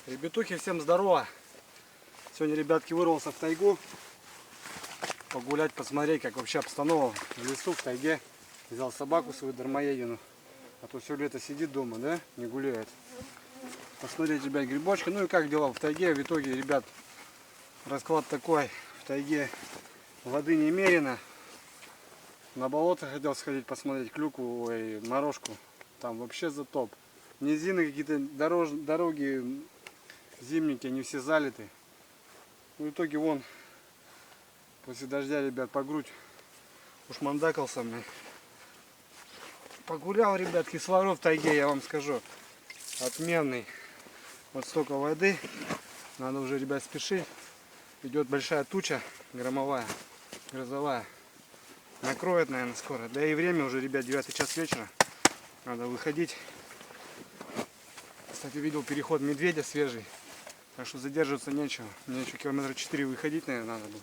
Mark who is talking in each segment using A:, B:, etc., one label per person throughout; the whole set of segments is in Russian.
A: Ребятухи, всем здорово! Сегодня, ребятки, вырвался в тайгу погулять, посмотреть, как вообще обстановка в лесу, в тайге. Взял собаку свою дармоедину, а то все лето сидит дома, да, не гуляет. Посмотреть, ребят, грибочки. Ну и как дела в тайге. В итоге, ребят, расклад такой: в тайге воды немерено. На болото хотел сходить посмотреть, клюкву, ой, морожку. Там вообще затоп. Низины, какие-то дороги, зимники, они все залиты. В итоге вон, после дождя, ребят, по грудь ушмандакался мне. Погулял, ребят, кислород в тайге, я вам скажу, отменный. Вот столько воды. Надо уже, ребят, спешить. Идет большая туча громовая, грозовая. Накроет, наверное, скоро. Да и время уже, ребят, 9 час вечера. Надо выходить. Кстати, видел переход медведя свежий. Так что задерживаться нечего. Мне еще километра 4 выходить, наверное, надо будет.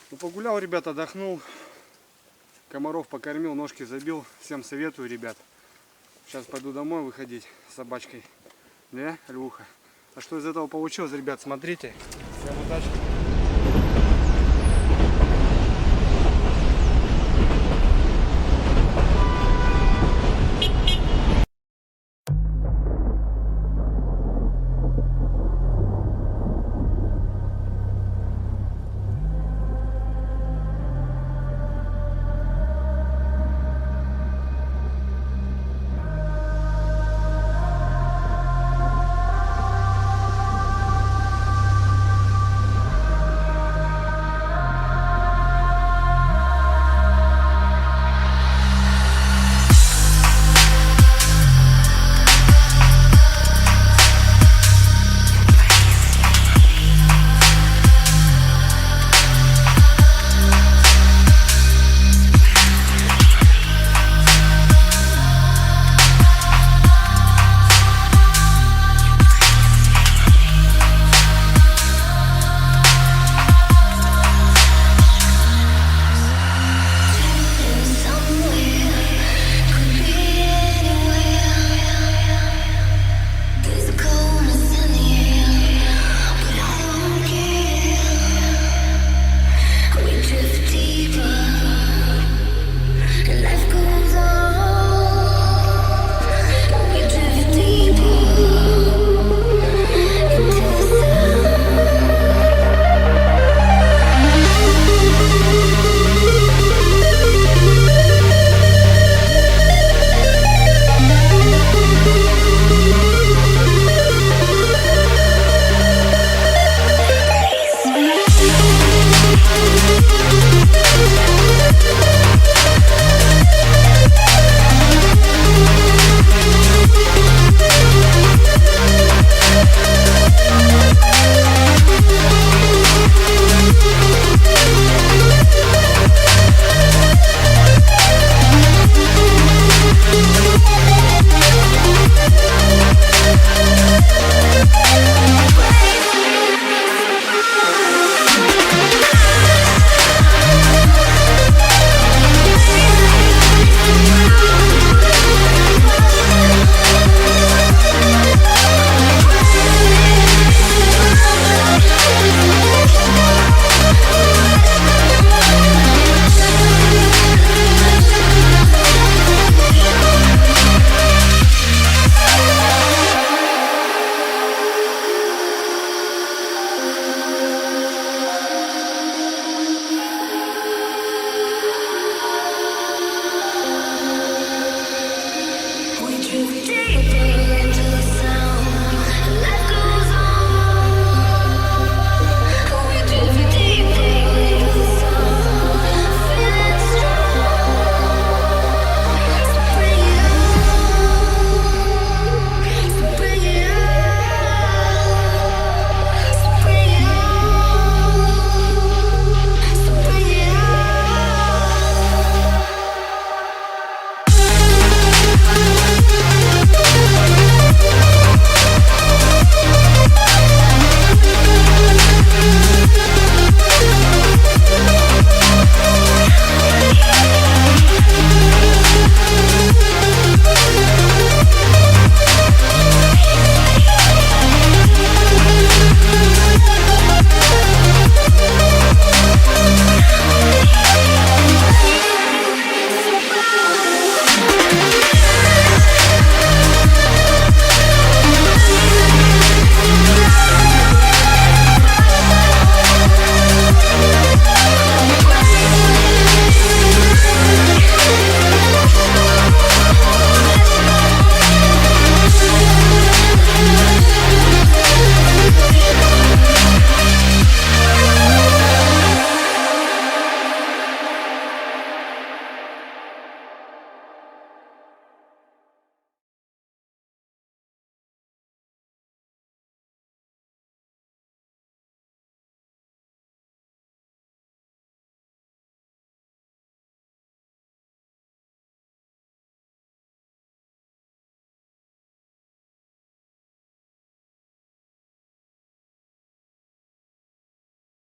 A: Ну, погулял, ребят, отдохнул. Комаров покормил, ножки забил. Всем советую, ребят. Сейчас пойду домой выходить с собачкой. Да, Львуха? А что из этого получилось, ребят, смотрите. Всем удачи.